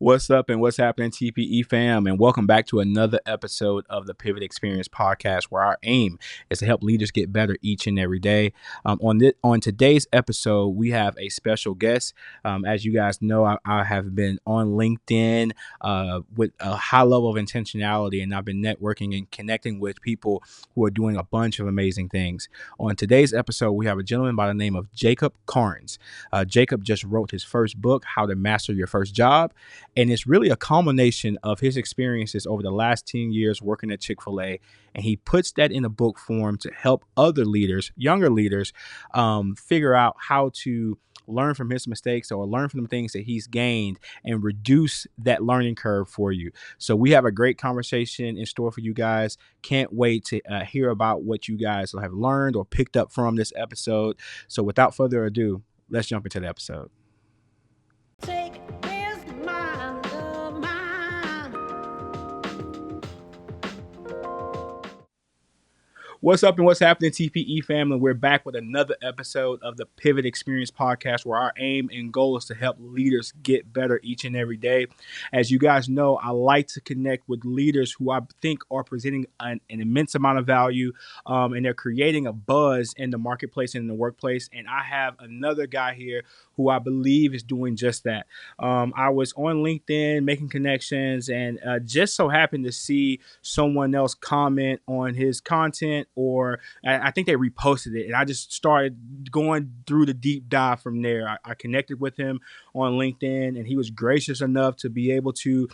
What's up and what's happening, TPE fam? And welcome back to another episode of the Pivot Experience podcast, where our aim is to help leaders get better each and every day. On today's episode, we have a special guest. As you guys know, I have been on LinkedIn with a high level of intentionality, and I've been networking and connecting with people who are doing a bunch of amazing things. On today's episode, we have a gentleman by the name of Jacob Karnes. Jacob just wrote his first book, How to Master Your First Job. And it's really a culmination of his experiences over the last 10 years working at Chick-fil-A. And he puts that in a book form to help other leaders, younger leaders, figure out how to learn from his mistakes or learn from the things that he's gained and reduce that learning curve for you. So we have a great conversation in store for you guys. Can't wait to hear about what you guys have learned or picked up from this episode. So without further ado, let's jump into the episode. Take this mind of mine. What's up and what's happening, TPE family? We're back with another episode of the Pivot Experience podcast, where our aim and goal is to help leaders get better each and every day. As you guys know, I like to connect with leaders who I think are presenting an immense amount of value, and they're creating a buzz in the marketplace and in the workplace. And I have another guy here who I believe is doing just that. I was on LinkedIn making connections, and just so happened to see someone else comment on his content, or I think they reposted it, and I just started going through the deep dive from there. I connected with him on LinkedIn, and he was gracious enough to be able to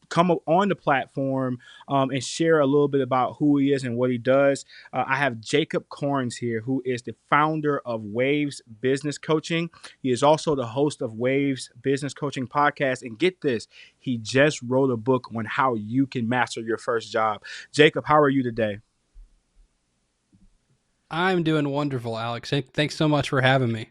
come up on the platform and share a little bit about who he is and what he does. I have Jacob Karnes here, who is the founder of Waves Business Coaching. He is also the host of Waves Business Coaching Podcast. And get this, he just wrote a book on how you can master your first job. Jacob, how are you today? I'm doing wonderful, Alex. Thanks so much for having me.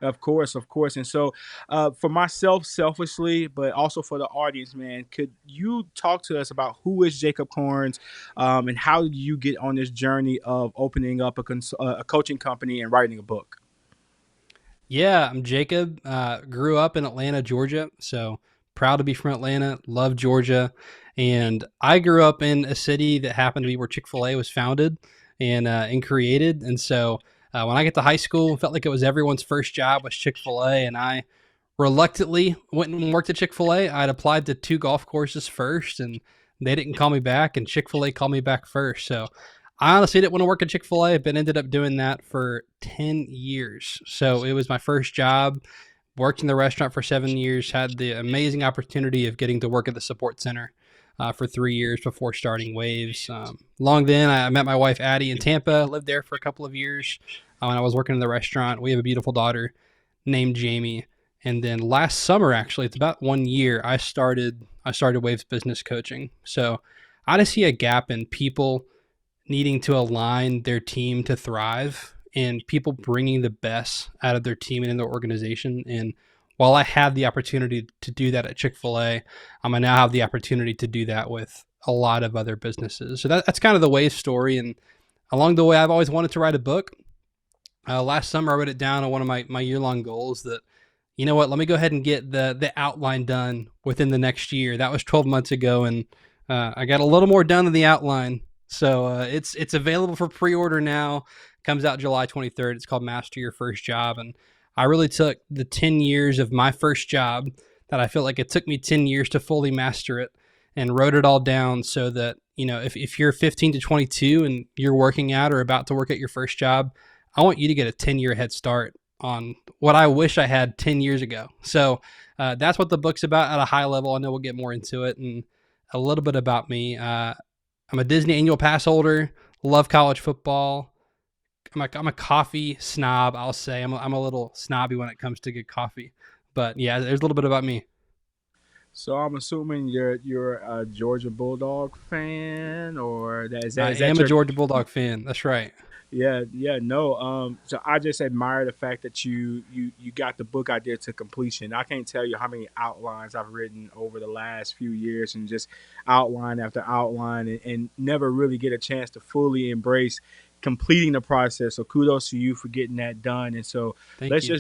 Of course. And so for myself, selfishly, but also for the audience, man, could you talk to us about who is Jacob Karnes, and how did you get on this journey of opening up a coaching company and writing a book? Yeah, I'm Jacob. Grew up in Atlanta, Georgia. So proud to be from Atlanta. Love Georgia. And I grew up in a city that happened to be where Chick-fil-A was founded and created. And so when I get to high school, it felt like it was everyone's first job was Chick-fil-A. And I reluctantly went and worked at Chick-fil-A. I'd applied to 2 golf courses first, and they didn't call me back, and Chick-fil-A called me back first. So I honestly didn't want to work at Chick-fil-A, but ended up doing that for 10 years. So it was my first job. Worked in the restaurant for 7 years, had the amazing opportunity of getting to work at the support center for 3 years before starting Waves. Long then, I met my wife, Addie, in Tampa, lived there for a couple of years when I was working in the restaurant. We have a beautiful daughter named Jamie. And then last summer, actually, it's about 1 year, I started Waves Business Coaching. So I just see a gap in people needing to align their team to thrive and people bringing the best out of their team and in their organization. And while I had the opportunity to do that at Chick-fil-A, I now have the opportunity to do that with a lot of other businesses. So that's kind of the Wave story. And along the way, I've always wanted to write a book. Last summer, I wrote it down on one of my year-long goals that, you know what, let me go ahead and get the outline done within the next year. That was 12 months ago, and I got a little more done than the outline. So it's available for pre-order now. Comes out July 23rd. It's called Master Your First Job. And I really took the 10 years of my first job that I feel like it took me 10 years to fully master it and wrote it all down so that, you know, if you're 15 to 22 and you're working out or about to work at your first job, I want you to get a 10-year head start on what I wish I had 10 years ago. So that's what the book's about at a high level. I know we'll get more into it, and a little bit about me. I'm a Disney annual pass holder, love college football. I'm a coffee snob, I'll say. I'm a little snobby when it comes to good coffee. But yeah, there's a little bit about me. So I'm assuming you're a Georgia Bulldog fan, or I am a Georgia Bulldog fan. That's right. Yeah, no. So I just admire the fact that you got the book idea to completion. I can't tell you how many outlines I've written over the last few years, and just outline after outline, and never really get a chance to fully embrace completing the process. So kudos to you for getting that done. And so Thank you.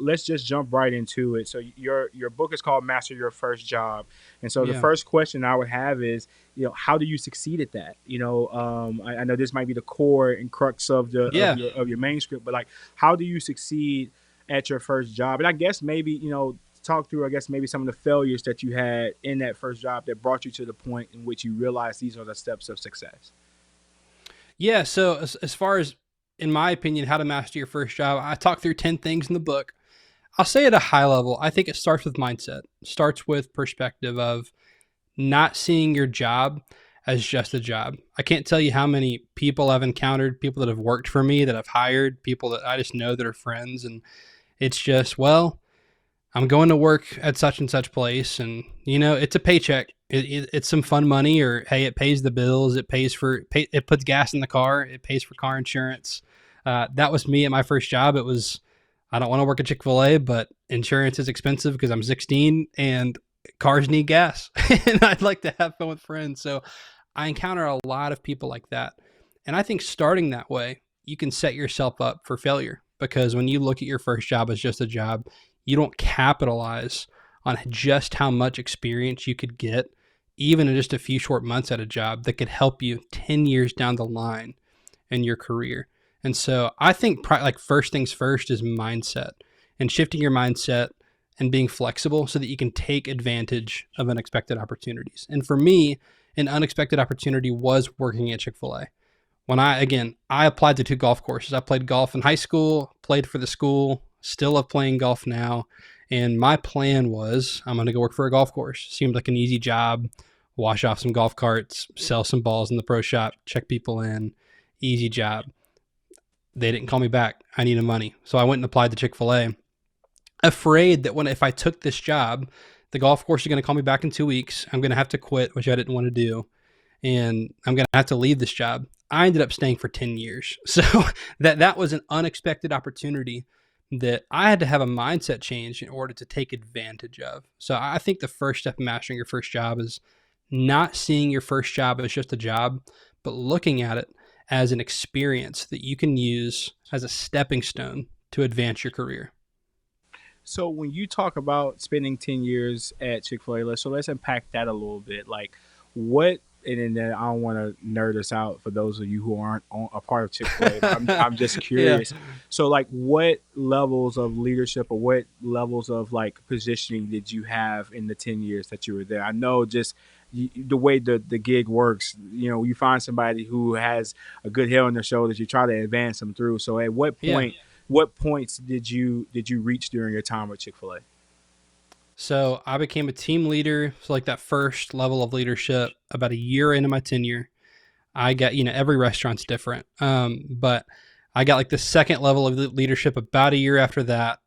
let's just jump right into it. So your book is called Master Your First Job. And so the Yeah. first question I would have is, how do you succeed at that? I know this might be the core and crux of the Yeah. of your manuscript, but like, how do you succeed at your first job? And I guess maybe, talk through, I guess, maybe some of the failures that you had in that first job that brought you to the point in which you realized these are the steps of success. Yeah. So as far as, in my opinion, how to master your first job, I talk through 10 things in the book. I'll say at a high level, I think it starts with mindset, starts with perspective of not seeing your job as just a job. I can't tell you how many people I've encountered, people that have worked for me, that I've hired, people that I just know that are friends. And it's just, well, I'm going to work at such and such place, and it's a paycheck. It's some fun money, or hey, it pays the bills. It it puts gas in the car. It pays for car insurance. That was me at my first job. It was, I don't want to work at Chick-fil-A, but insurance is expensive because I'm 16 and cars need gas, and I'd like to have fun with friends. So I encounter a lot of people like that, and I think starting that way, you can set yourself up for failure, because when you look at your first job as just a job, you don't capitalize on just how much experience you could get, even in just a few short months at a job, that could help you 10 years down the line in your career. And so I think like first things first is mindset, and shifting your mindset and being flexible so that you can take advantage of unexpected opportunities. And for me, an unexpected opportunity was working at Chick-fil-A. When I applied to 2 golf courses. I played golf in high school, played for the school, still love playing golf now. And my plan was, I'm going to go work for a golf course. Seemed like an easy job. Wash off some golf carts, sell some balls in the pro shop, check people in. Easy job. They didn't call me back. I needed money. So I went and applied to Chick-fil-A, afraid that if I took this job, the golf course is going to call me back in 2 weeks. I'm going to have to quit, which I didn't want to do, and I'm going to have to leave this job. I ended up staying for 10 years. So that was an unexpected opportunity that I had to have a mindset change in order to take advantage of. So I think the first step in mastering your first job is not seeing your first job as just a job, but looking at it as an experience that you can use as a stepping stone to advance your career. So when you talk about spending 10 years at Chick-fil-A, let's unpack that a little bit. Like, what, and then I don't want to nerd us out for those of you who aren't a part of Chick-fil-A, but I'm just curious. Yeah. So like, what levels of leadership or what levels of like positioning did you have in the 10 years that you were there? I know just the way the gig works, you find somebody who has a good head on their shoulders, you try to advance them through. So at Yeah. what points did you reach during your time with Chick-fil-A? So I became a team leader. So like that first level of leadership, about a year into my tenure, I got, every restaurant's different. But I got like the second level of leadership about a year after that.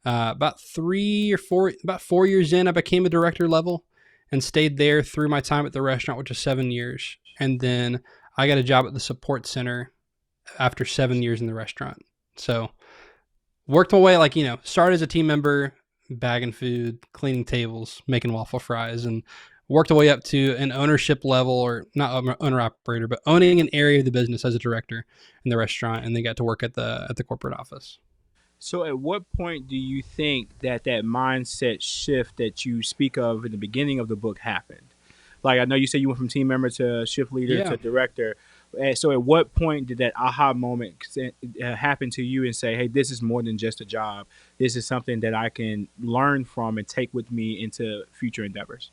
About 4 years in, I became a director level and stayed there through my time at the restaurant, which is 7 years. And then I got a job at the support center after 7 years in the restaurant. So worked my way, like, started as a team member, bagging food, cleaning tables, making waffle fries, and worked my way up to an ownership level, or not owner operator, but owning an area of the business as a director in the restaurant, and then got to work at the corporate office. So at what point do you think that mindset shift that you speak of in the beginning of the book happened? Like, I know you said you went from team member to shift leader Yeah. to director. And so at what point did that aha moment happen to you and say, hey, this is more than just a job. This is something that I can learn from and take with me into future endeavors?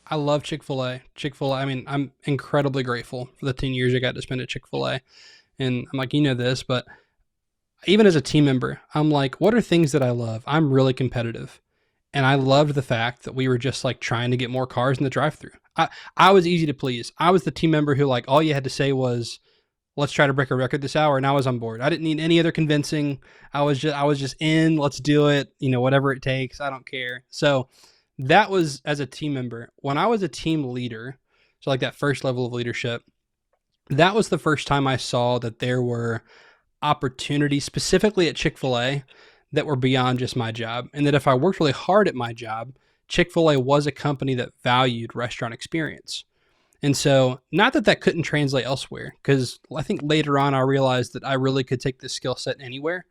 I love Chick-fil-A. Chick-fil-A, I mean, I'm incredibly grateful for the 10 years I got to spend at Chick-fil-A. And I'm like, this, but even as a team member, I'm like, what are things that I love? I'm really competitive. And I loved the fact that we were just like trying to get more cars in the drive-through. I was easy to please. I was the team member who, like, all you had to say was, let's try to break a record this hour, and I was on board. I didn't need any other convincing. I was just in, let's do it, whatever it takes. I don't care. So that was as a team member. When I was a team leader, so like that first level of leadership, that was the first time I saw that there were opportunities specifically at Chick-fil-A that were beyond just my job. And that if I worked really hard at my job, Chick-fil-A was a company that valued restaurant experience. And so, not that that couldn't translate elsewhere, because I think later on I realized that I really could take this skill set anywhere.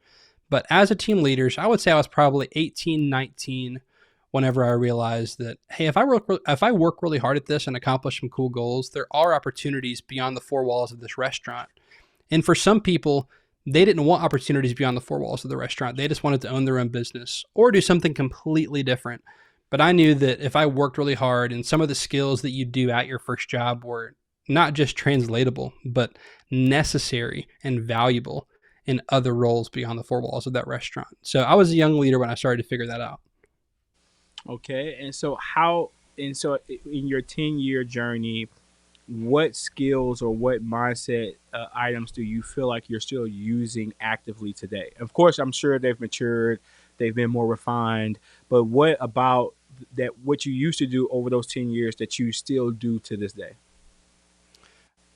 But as a team leader, I would say I was probably 18, 19 whenever I realized that, hey, if I work really hard at this and accomplish some cool goals, there are opportunities beyond the four walls of this restaurant. And for some people, they didn't want opportunities beyond the four walls of the restaurant. They just wanted to own their own business or do something completely different. But I knew that if I worked really hard and some of the skills that you do at your first job were not just translatable, but necessary and valuable in other roles beyond the four walls of that restaurant. So I was a young leader when I started to figure that out. Okay, and so in your 10-year journey, what skills or what mindset items do you feel like you're still using actively today? Of course, I'm sure they've matured, they've been more refined, but what about that what you used to do over those 10 years that you still do to this day?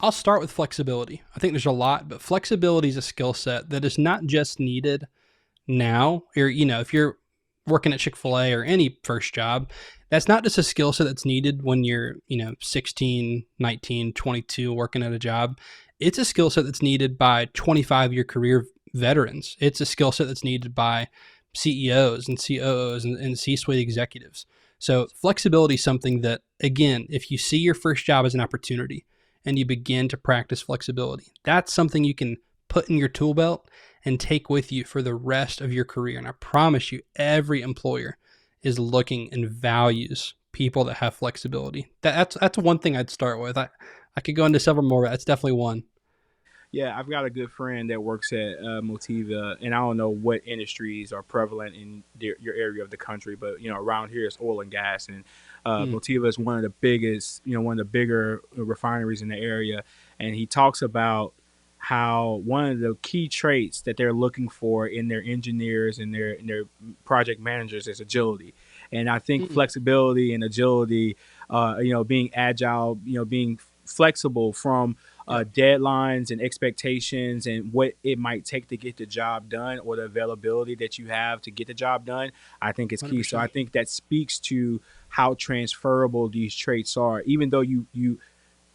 I'll start with flexibility. I think there's a lot, but flexibility is a skill set that is not just needed now, or, if you're working at Chick-fil-A or any first job, that's not just a skill set that's needed when you're, 16, 19, 22 working at a job. It's a skill set that's needed by 25-year career veterans. It's a skill set that's needed by CEOs and COOs and C-suite executives. So flexibility is something that, again, if you see your first job as an opportunity and you begin to practice flexibility, that's something you can put in your tool belt and take with you for the rest of your career. And I promise you, every employer is looking and values people that have flexibility. That's one thing I'd start with. I could go into several more, but that's definitely one. Yeah, I've got a good friend that works at Motiva, and I don't know what industries are prevalent in your area of the country, but around here it's oil and gas, and Mm, Motiva is one of the biggest, one of the bigger refineries in the area, and he talks about how one of the key traits that they're looking for in their engineers and their project managers is agility, and I think mm, flexibility and agility, being agile, being flexible from yep, deadlines and expectations and what it might take to get the job done or the availability that you have to get the job done, I think is key. So I 100%. think that speaks to how transferable these traits are. Even though you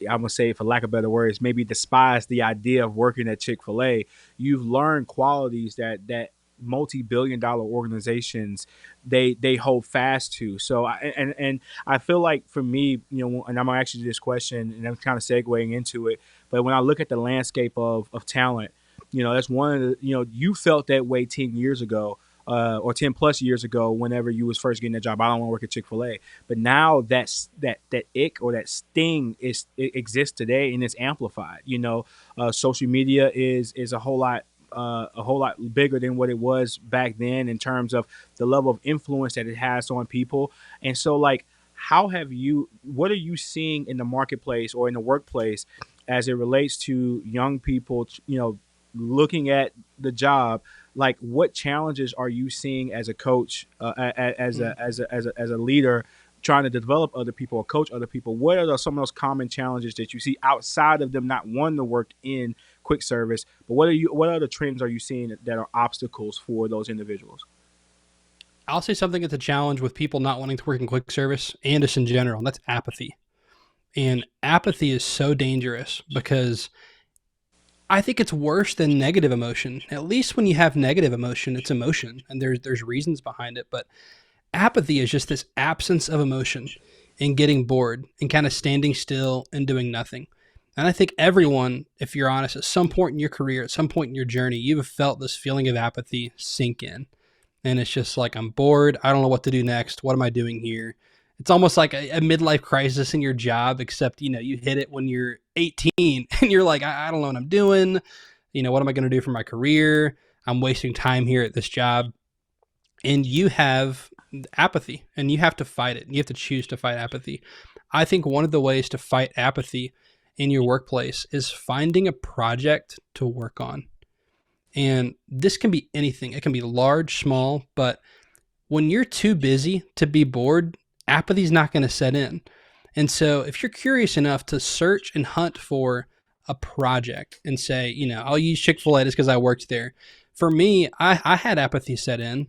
I'm gonna say, for lack of better words, maybe despise the idea of working at Chick-fil-A, you've learned qualities that multi-billion-dollar organizations they hold fast to. So and I feel like for me, and I'm gonna ask you this question, and I'm kind of segueing into it. But when I look at the landscape of talent, that's one of the, you felt that way 10 years ago. Or 10 plus years ago, whenever you was first getting that job, I don't want to work at Chick-fil-A. But now that ick or that sting it exists today, and it's amplified. Social media is a whole lot bigger than what it was back then in terms of the level of influence that it has on people. And so, like, what are you seeing in the marketplace or in the workplace as it relates to young people, looking at the job? Like, what challenges are you seeing as a coach, Mm. as a leader, trying to develop other people or coach other people? What are some of those common challenges that you see outside of them not wanting to work in quick service? But what other trends are you seeing that are obstacles for those individuals? I'll say something that's a challenge with people not wanting to work in quick service and just in general, and that's apathy. And apathy is so dangerous because I think it's worse than negative emotion. At least when you have negative emotion, it's emotion and there's reasons behind it. But apathy is just this absence of emotion and getting bored and kind of standing still and doing nothing. And I think everyone, if you're honest, at some point in your career, at some point in your journey, you've felt this feeling of apathy sink in. And it's just like, I'm bored. I don't know what to do next. What am I doing here? It's almost like a midlife crisis in your job, except, you hit it when you're 18 and you're like, I don't know what I'm doing. What am I going to do for my career? I'm wasting time here at this job. And you have apathy and you have to fight it. You have to choose to fight apathy. I think one of the ways to fight apathy in your workplace is finding a project to work on. And this can be anything. It can be large, small, but when you're too busy to be bored, apathy's not going to set in. And so if you're curious enough to search and hunt for a project and say, I'll use Chick-fil-A just because I worked there. For me, I had apathy set in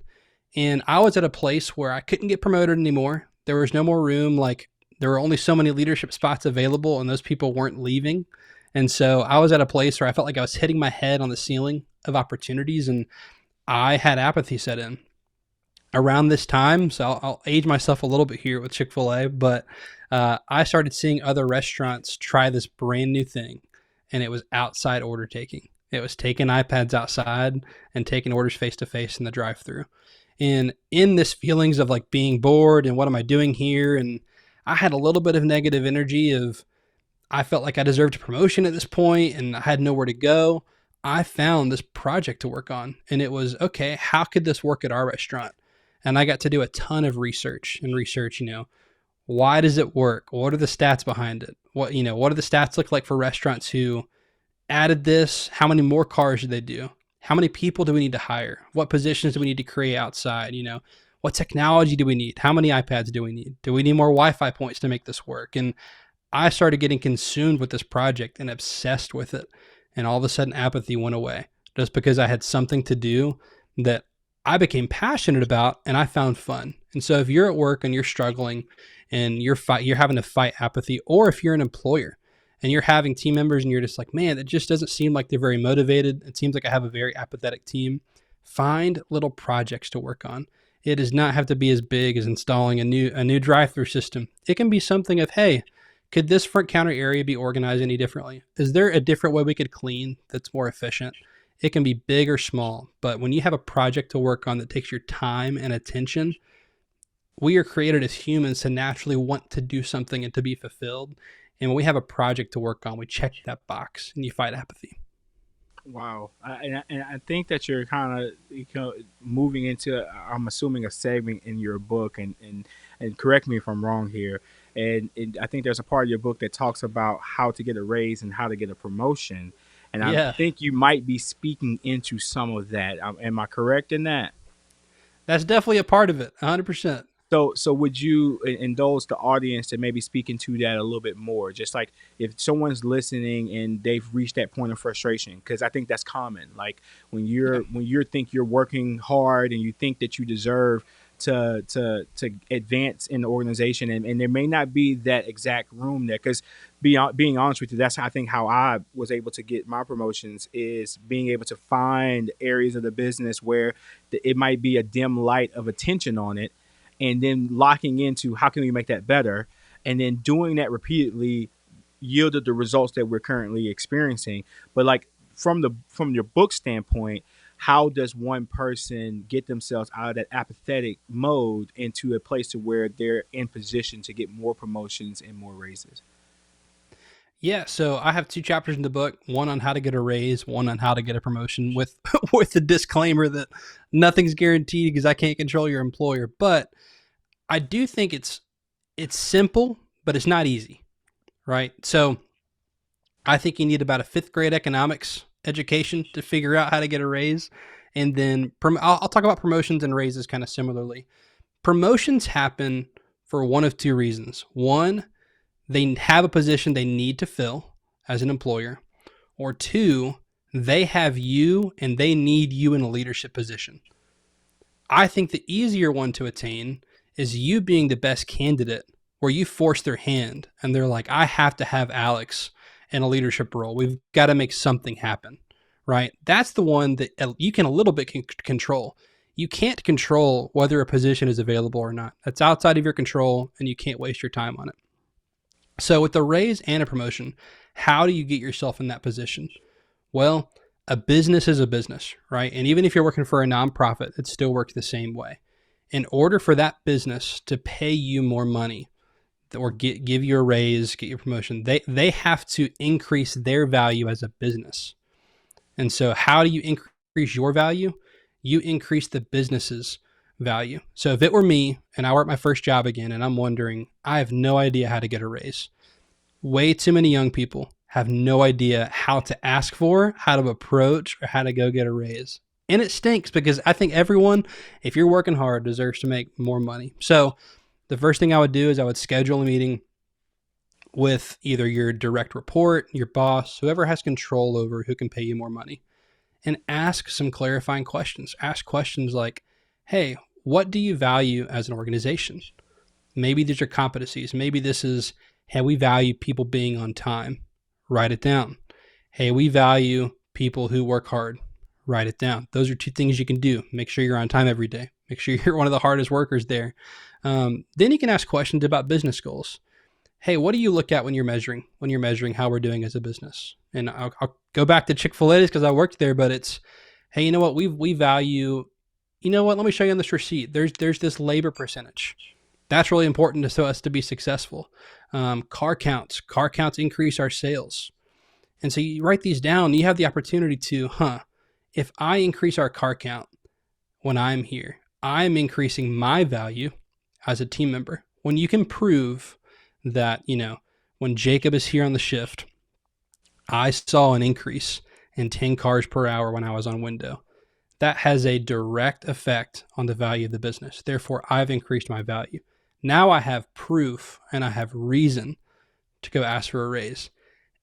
and I was at a place where I couldn't get promoted anymore. There was no more room. Like, there were only so many leadership spots available, and those people weren't leaving. And so I was at a place where I felt like I was hitting my head on the ceiling of opportunities, and I had apathy set in around this time. So I'll age myself a little bit here with Chick-fil-A, but I started seeing other restaurants try this brand new thing, and it was outside order taking. It was taking iPads outside and taking orders face to face in the drive-through. And in this feelings of like being bored and what am I doing here, and I had a little bit of negative energy of I felt like I deserved a promotion at this point and I had nowhere to go. I found this project to work on, and it was okay, how could this work at our restaurant? And I got to do a ton of research, why does it work? What are the stats behind it? What do the stats look like for restaurants who added this? How many more cars do they do? How many people do we need to hire? What positions do we need to create outside? What technology do we need? How many iPads do we need? Do we need more Wi-Fi points to make this work? And I started getting consumed with this project and obsessed with it. And all of a sudden, apathy went away just because I had something to do that I became passionate about and I found fun. And so if you're at work and you're struggling and you're having to fight apathy, or if you're an employer and you're having team members and you're just like, man, it just doesn't seem like they're very motivated. It seems like I have a very apathetic team. Find little projects to work on. It does not have to be as big as installing a new drive-through system. It can be something of, hey, could this front counter area be organized any differently? Is there a different way we could clean that's more efficient? It can be big or small, but when you have a project to work on that takes your time and attention, we are created as humans to naturally want to do something and to be fulfilled. And when we have a project to work on, we check that box and you fight apathy. Wow, and I think that you're kind of moving into, I'm assuming, a segment in your book, and correct me if I'm wrong here. And I think there's a part of your book that talks about how to get a raise and how to get a promotion, and I Yeah, think you might be speaking into some of that. Am I correct in that? that's definitely a part of it, 100%. So would you indulge the audience to maybe speak into that a little bit more? Just like if someone's listening and they've reached that point of frustration, because I think that's common. Like Yeah. when you think you're working hard and you think that you deserve to advance in the organization, and there may not be that exact room there. Because being honest with you, that's I think how I was able to get my promotions, is being able to find areas of the business where it might be a dim light of attention on it, and then locking into how can we make that better, and then doing that repeatedly yielded the results that we're currently experiencing. But like from your book standpoint, how does one person get themselves out of that apathetic mode into a place to where they're in position to get more promotions and more raises? Yeah, so I have two chapters in the book, one on how to get a raise, one on how to get a promotion with with the disclaimer that nothing's guaranteed because I can't control your employer. But I do think it's simple, but it's not easy, right? So I think you need about a fifth grade economics education to figure out how to get a raise. And then I'll talk about promotions and raises kind of similarly. Promotions happen for one of two reasons. One, they have a position they need to fill as an employer, or two, they have you and they need you in a leadership position. I think the easier one to attain is you being the best candidate where you force their hand and they're like, I have to have Alex in a leadership role. We've got to make something happen, right? That's the one that you can a little bit control. You can't control whether a position is available or not. That's outside of your control and you can't waste your time on it. So with a raise and a promotion, how do you get yourself in that position? Well, a business is a business, right? And even if you're working for a nonprofit, it still works the same way. In order for that business to pay you more money or give you a raise, get your promotion, they have to increase their value as a business. And so how do you increase your value? You increase the business's value. So if it were me and I were at my first job again and I'm wondering, I have no idea how to get a raise. Way too many young people have no idea how to ask for, how to approach, or how to go get a raise. And it stinks because I think everyone, if you're working hard, deserves to make more money. So the first thing I would do is I would schedule a meeting with either your direct report, your boss, whoever has control over who can pay you more money, and ask some clarifying questions. Ask questions like, hey, what do you value as an organization? Maybe these are competencies. Maybe this is, hey, we value people being on time. Write it down. Hey, we value people who work hard. Write it down. Those are two things you can do. Make sure you're on time every day. Make sure you're one of the hardest workers there. Then you can ask questions about business goals. Hey, what do you look at when you're measuring how we're doing as a business? And I'll go back to Chick-fil-A because I worked there, but it's, hey, you know what? We value, you know what? Let me show you on this receipt. There's this labor percentage. That's really important to us to be successful. Car counts increase our sales. And so you write these down, you have the opportunity to, if I increase our car count when I'm here, I'm increasing my value as a team member. When you can prove that, when Jacob is here on the shift, I saw an increase in 10 cars per hour when I was on window. That has a direct effect on the value of the business. Therefore, I've increased my value. Now I have proof and I have reason to go ask for a raise.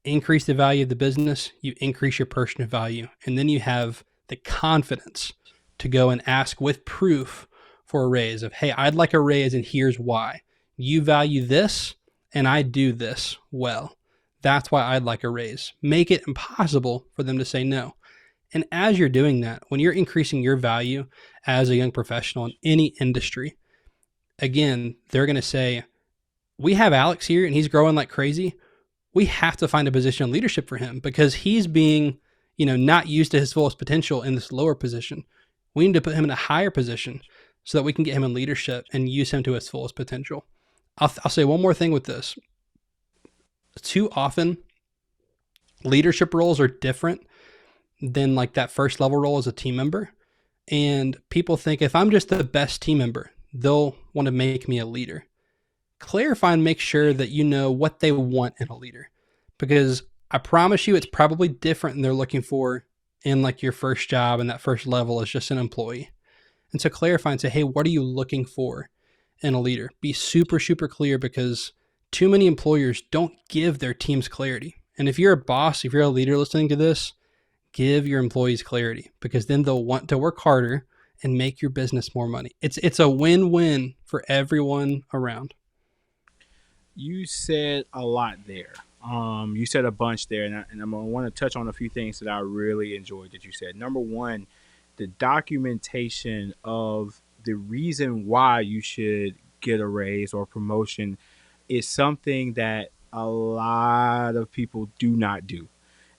Increase the value of the business, you increase your personal value, and then you have the confidence to go and ask with proof for a raise of, hey, I'd like a raise and here's why. You value this and I do this well. That's why I'd like a raise. Make it impossible for them to say no. And as you're doing that, when you're increasing your value as a young professional in any industry, again, they're going to say, we have Alex here and he's growing like crazy. We have to find a position of leadership for him because he's being, not used to his fullest potential in this lower position. We need to put him in a higher position so that we can get him in leadership and use him to his fullest potential. I'll say one more thing with this. Too often, leadership roles are different than like that first level role as a team member. And people think if I'm just the best team member, they'll want to make me a leader. Clarify and make sure that you know what they want in a leader, because I promise you it's probably different than they're looking for in like your first job and that first level as just an employee. And so clarify and say, hey, what are you looking for in a leader? Be super, super clear, because too many employers don't give their teams clarity. And if you're a boss, if you're a leader listening to this, give your employees clarity, because then they'll want to work harder and make your business more money. It's a win-win for everyone around. You said a lot there. You said a bunch there, and I'm going to want to touch on a few things that I really enjoyed that you said. Number one, the documentation of the reason why you should get a raise or promotion is something that a lot of people do not do.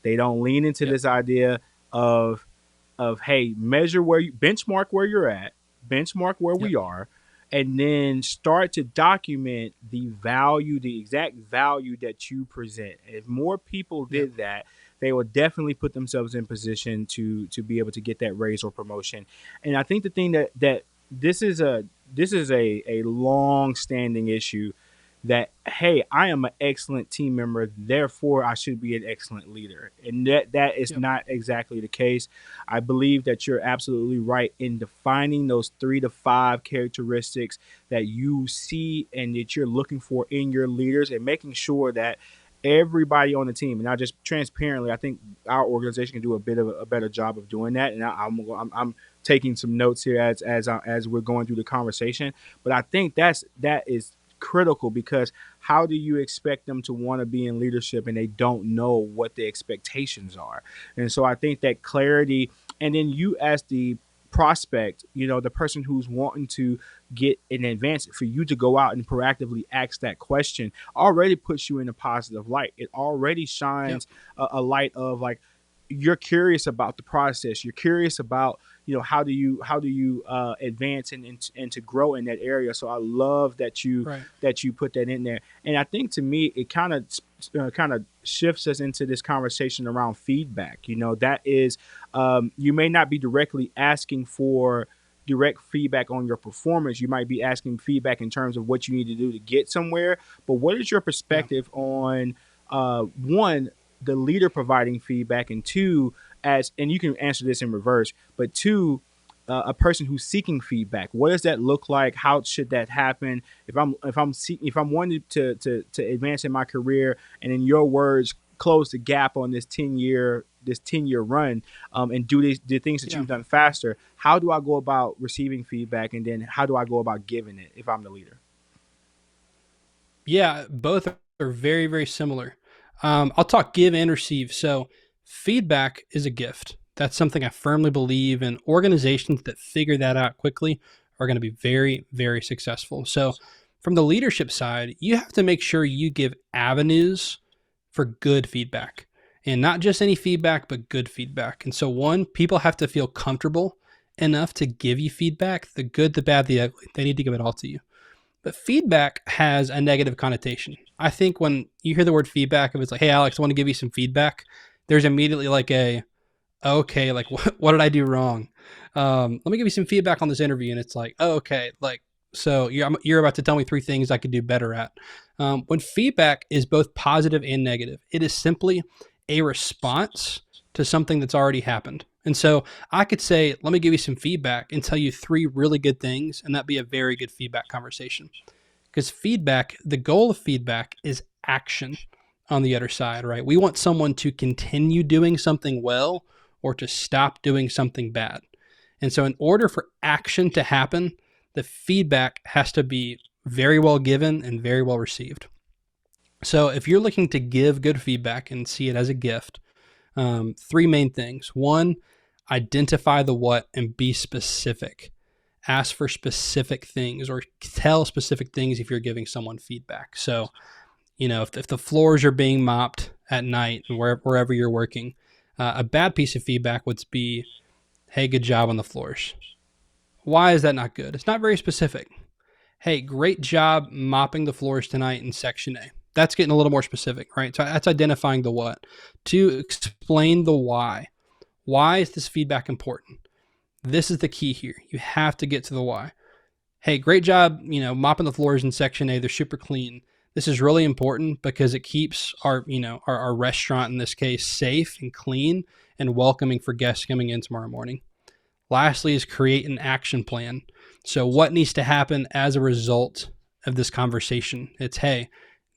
They don't lean into this idea of hey, measure where you benchmark where you're at, benchmark where we are, and then start to document the value, the exact value that you present. If more people did that, they will definitely put themselves in position to be able to get that raise or promotion. And I think the thing that this is a long standing issue, that hey, I am an excellent team member, therefore I should be an excellent leader. And that is not exactly the case. I believe that you're absolutely right in defining those 3 to 5 characteristics that you see and that you're looking for in your leaders, and making sure that everybody on the team, and I just transparently, I think our organization can do a better job of doing that. And I'm taking some notes here as we're going through the conversation. But I think that is critical, because how do you expect them to want to be in leadership and they don't know what the expectations are? And so I think that clarity, and then you as the prospect, the person who's wanting to get an advance, for you to go out and proactively ask that question already puts you in a positive light. It already shines a light of like, you're curious about the process. You're curious about, how do you advance and to grow in that area. So I love that you put that in there. And I think to me, it kind of shifts us into this conversation around feedback. That is, you may not be directly asking for direct feedback on your performance. You might be asking feedback in terms of what you need to do to get somewhere. But what is your perspective on one, the leader providing feedback, and two, and you can answer this in reverse, but two, a person who's seeking feedback? What does that look like? How should that happen? If I'm wanting to advance in my career, and in your words, close the gap on this 10-year run, and do the things that you've done faster, how do I go about receiving feedback, and then how do I go about giving it if I'm the leader? Yeah, both are very, very similar. I'll talk give and receive. So, feedback is a gift. That's something I firmly believe in. Organizations that figure that out quickly are going to be very, very successful. So, from the leadership side, you have to make sure you give avenues for good feedback and not just any feedback, but good feedback. And so, one, people have to feel comfortable enough to give you feedback, the good, the bad, the ugly. They need to give it all to you. But feedback has a negative connotation. I think when you hear the word feedback, if it's like, hey, Alex, I want to give you some feedback, there's immediately like okay, like what did I do wrong? Let me give you some feedback on this interview. And it's like, oh, okay, like, so you're about to tell me three things I could do better at. When feedback is both positive and negative, it is simply a response to something that's already happened. And so I could say, let me give you some feedback and tell you three really good things, and that'd be a very good feedback conversation. Because feedback, the goal of feedback is action on the other side, right? We want someone to continue doing something well or to stop doing something bad. And so, in order for action to happen, the feedback has to be very well given and very well received. So, if you're looking to give good feedback and see it as a gift, three main things. One, identify the what and be specific. Ask for specific things or tell specific things if you're giving someone feedback. So, if the floors are being mopped at night wherever you're working, a bad piece of feedback would be, hey, good job on the floors. Why is that not good? It's not very specific. Hey, great job mopping the floors tonight in section A. That's getting a little more specific, right? So that's identifying the what. To explain the why. Why is this feedback important? This is the key here. You have to get to the why. Hey, great job, mopping the floors in section A. They're super clean. This is really important because it keeps our restaurant in this case safe and clean and welcoming for guests coming in tomorrow morning. Lastly is create an action plan. So what needs to happen as a result of this conversation? It's, hey,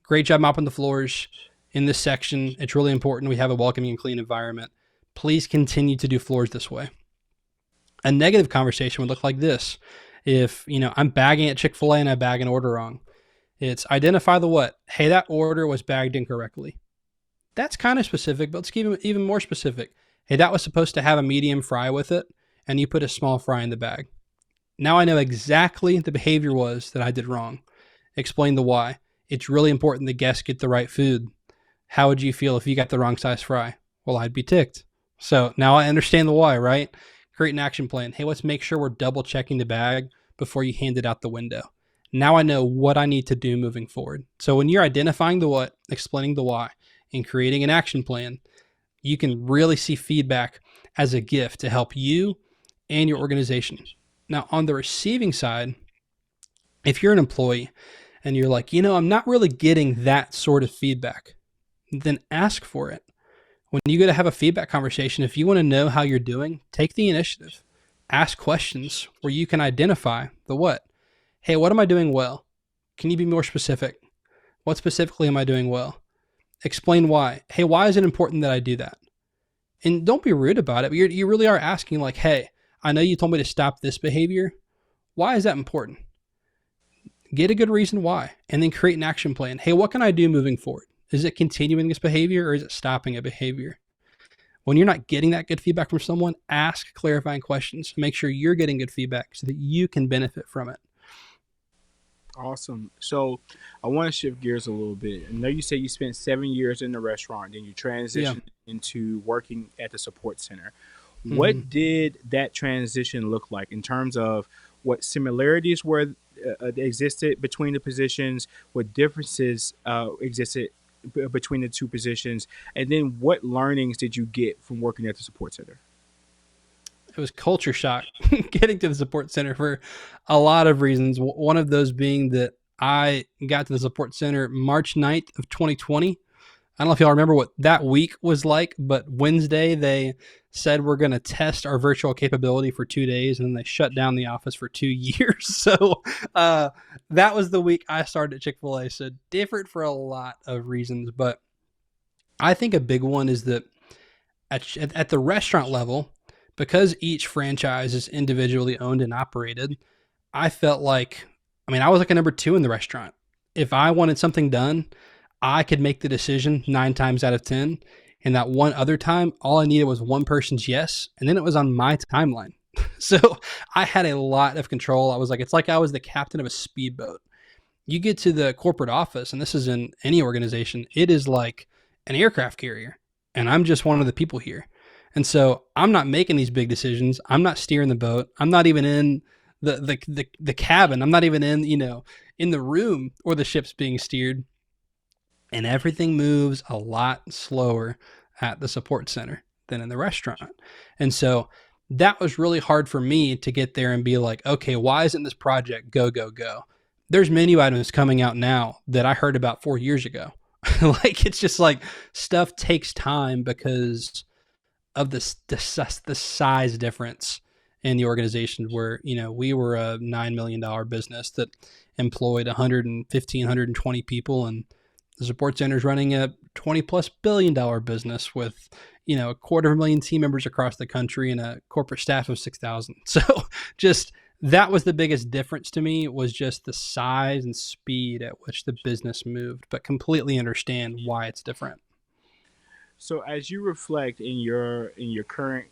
great job mopping the floors in this section. It's really important we have a welcoming and clean environment. Please continue to do floors this way. A negative conversation would look like this. If, I'm bagging at Chick-fil-A and I bag an order wrong, it's identify the what. Hey, that order was bagged incorrectly. That's kind of specific, but let's keep it even more specific. Hey, that was supposed to have a medium fry with it, and you put a small fry in the bag. Now I know exactly the behavior was that I did wrong. Explain the why. It's really important the guests get the right food. How would you feel if you got the wrong size fry? Well, I'd be ticked. So now I understand the why, right? Create an action plan. Hey, let's make sure we're double checking the bag before you hand it out the window. Now I know what I need to do moving forward. So when you're identifying the what, explaining the why, and creating an action plan, you can really see feedback as a gift to help you and your organization. Now, on the receiving side, if you're an employee and you're like, I'm not really getting that sort of feedback, then ask for it. When you go to have a feedback conversation, if you want to know how you're doing, take the initiative. Ask questions where you can identify the what. Hey, what am I doing well? Can you be more specific? What specifically am I doing well? Explain why. Hey, why is it important that I do that? And don't be rude about it, but you really are asking like, hey, I know you told me to stop this behavior. Why is that important? Get a good reason why, and then create an action plan. Hey, what can I do moving forward? Is it continuing this behavior or is it stopping a behavior? When you're not getting that good feedback from someone, ask clarifying questions. Make sure you're getting good feedback so that you can benefit from it. Awesome. So I want to shift gears a little bit. I know you said you spent 7 years in the restaurant, then you transitioned into working at the support center. What did that transition look like in terms of what similarities were existed between the positions, what differences existed between the two positions, and then what learnings did you get from working at the support center? It was culture shock getting to the support center for a lot of reasons. One of those being that I got to the support center March 9th of 2020. I don't know if y'all remember what that week was like, but Wednesday they said we're going to test our virtual capability for 2 days, and then they shut down the office for 2 years. So that was the week I started at Chick-fil-A. So different for a lot of reasons, but I think a big one is that at the restaurant level, because each franchise is individually owned and operated, I felt like, I was like a number two in the restaurant. if I wanted something done, I could make the decision 9 times out of 10. And that one other time, all I needed was one person's yes. And then it was on my timeline. So I had a lot of control. I was like, it's like I was the captain of a speedboat. You get to the corporate office, and this is in any organization, it is like an aircraft carrier. And I'm just one of the people here. And so I'm not making these big decisions. I'm not steering the boat. I'm not even in the cabin. I'm not even in, in the room where the ship's being steered. And everything moves a lot slower at the support center than in the restaurant. And so that was really hard for me to get there and be like, okay, why isn't this project go, go, go? There's menu items coming out now that I heard about 4 years ago. Like, it's just like stuff takes time because of the size difference in the organization where, we were a $9 million business that employed 115, 120 people, and the support center is running a 20 plus $billion business with, a 250,000 team members across the country and a corporate staff of 6,000. So just that was the biggest difference to me, was just the size and speed at which the business moved, but completely understand why it's different. So as you reflect in your current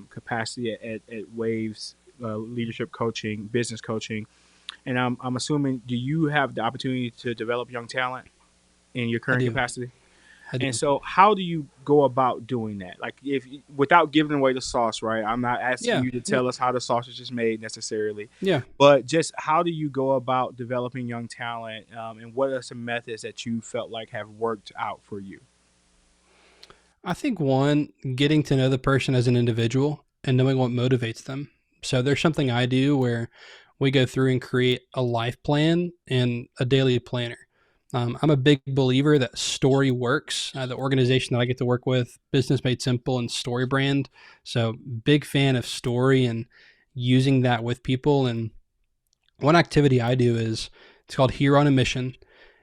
capacity at Waves leadership coaching, business coaching, and I'm assuming, do you have the opportunity to develop young talent in your I current do. capacity? I And do. so, how do you go about doing that? Like, if without giving away the sauce, right? I'm not asking Yeah. you to Yeah. tell us how the sausage is made necessarily, Yeah. but just how do you go about developing young talent, and what are some methods that you felt like have worked out for you? I think one, getting to know the person as an individual and knowing what motivates them. So there's something I do where we go through and create a life plan and a daily planner. I'm a big believer that Story works. The organization that I get to work with, Business Made Simple and Story Brand. So big fan of Story and using that with people. And one activity I do is, it's called Hero on a Mission.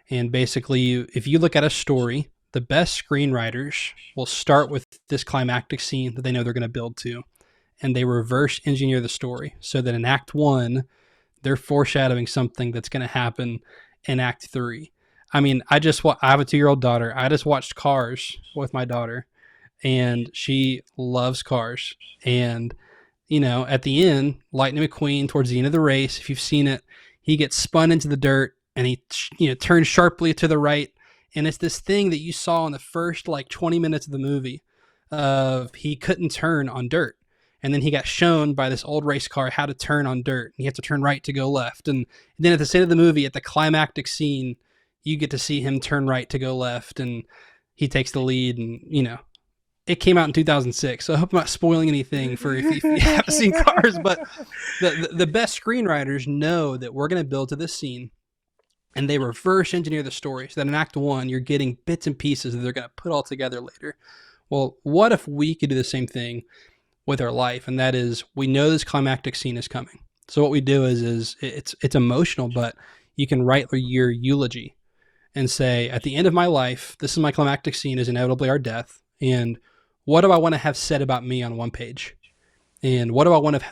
And basically, if you look at a story, the best screenwriters will start with this climactic scene that they know they're going to build to, and they reverse engineer the story so that in Act One, they're foreshadowing something that's going to happen in Act Three. I mean, I have a 2-year-old daughter. I just watched Cars with my daughter, and she loves cars. And at the end, Lightning McQueen, towards the end of the race, if you've seen it, he gets spun into the dirt and he, turns sharply to the right. And it's this thing that you saw in the first like 20 minutes of the movie of he couldn't turn on dirt. And then he got shown by this old race car how to turn on dirt. He had to turn right to go left. And then at the end of the movie, at the climactic scene, you get to see him turn right to go left. And he takes the lead. And, it came out in 2006, so I hope I'm not spoiling anything for if you haven't seen Cars. But the best screenwriters know that we're going to build to this scene, and they reverse engineer the story so that in Act One, you're getting bits and pieces that they're going to put all together later. Well, what if we could do the same thing with our life? And that is, we know this climactic scene is coming. So what we do is it's emotional, but you can write your eulogy and say, at the end of my life, this is my climactic scene, is inevitably our death. And what do I want to have said about me on one page? And what do I want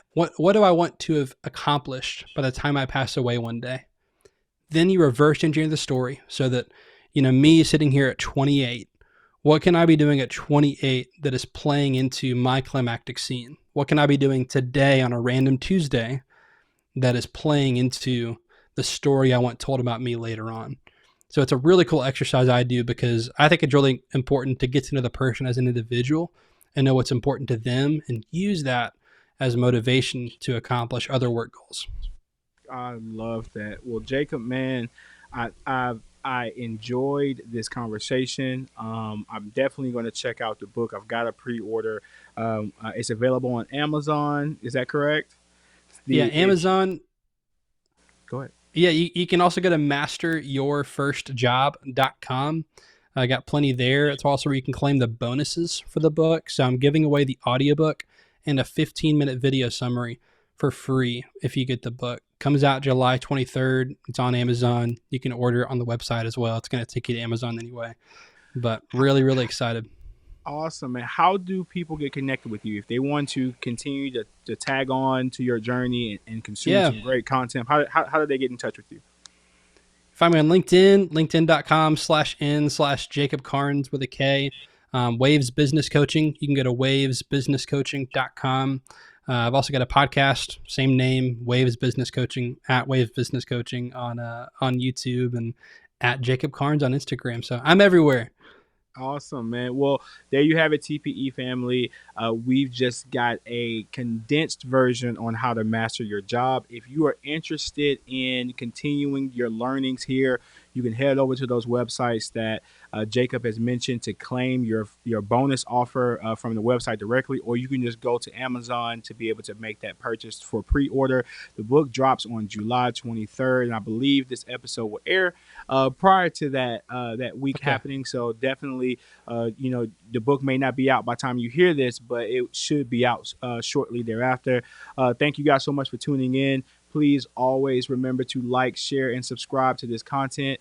to have accomplished by the time I pass away one day? Then you reverse engineer the story so that, me sitting here at 28, what can I be doing at 28 that is playing into my climactic scene? What can I be doing today on a random Tuesday that is playing into the story I want told about me later on? So it's a really cool exercise I do because I think it's really important to get to know the person as an individual and know what's important to them and use that as motivation to accomplish other work goals. I love that. Well, Jacob, man, I enjoyed this conversation. I'm definitely going to check out the book. I've got a pre-order. It's available on Amazon. Is that correct? Yeah, It's Amazon. Go ahead. Yeah, you can also go to masteryourfirstjob.com. I got plenty there. It's also where you can claim the bonuses for the book. So I'm giving away the audiobook and a 15-minute video summary for free if you get the book. Comes out July 23rd. It's on Amazon. You can order it on the website as well. It's going to take you to Amazon anyway. But really, really excited. Awesome, man. How do people get connected with you if they want to continue to tag on to your journey and consume Yeah. some great content? How do they get in touch with you? Find me on LinkedIn, linkedin.com/n/Jacob Karnes with a K. Waves Business Coaching. You can go to wavesbusinesscoaching.com. I've also got a podcast, same name, Waves Business Coaching, at Waves Business Coaching on YouTube, and at Jacob Karnes on Instagram. So I'm everywhere. Awesome, man. Well, there you have it, TPE family. We've just got a condensed version on how to master your job. If you are interested in continuing your learnings here, you can head over to those websites that Jacob has mentioned to claim your bonus offer from the website directly, or you can just go to Amazon to be able to make that purchase for pre-order. The book drops on July 23rd, and I believe this episode will air prior to that week happening. So definitely, the book may not be out by the time you hear this, but it should be out shortly thereafter. Thank you guys so much for tuning in. Please always remember to like, share, and subscribe to this content.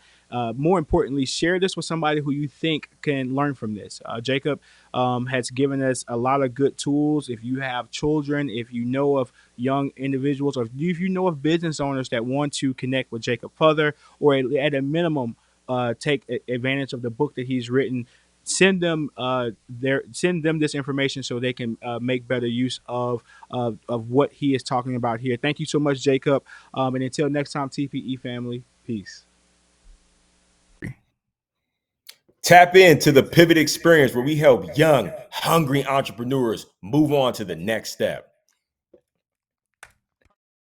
More importantly, share this with somebody who you think can learn from this. Jacob has given us a lot of good tools. If you have children, if you know of young individuals, or if you know of business owners that want to connect with Jacob further, or at a minimum, take advantage of the book that he's written, send them this information so they can make better use of what he is talking about here. Thank you so much, Jacob. And until next time, TPE family, peace. Tap into the Pivot Experience, where we help young, hungry entrepreneurs move on to the next step.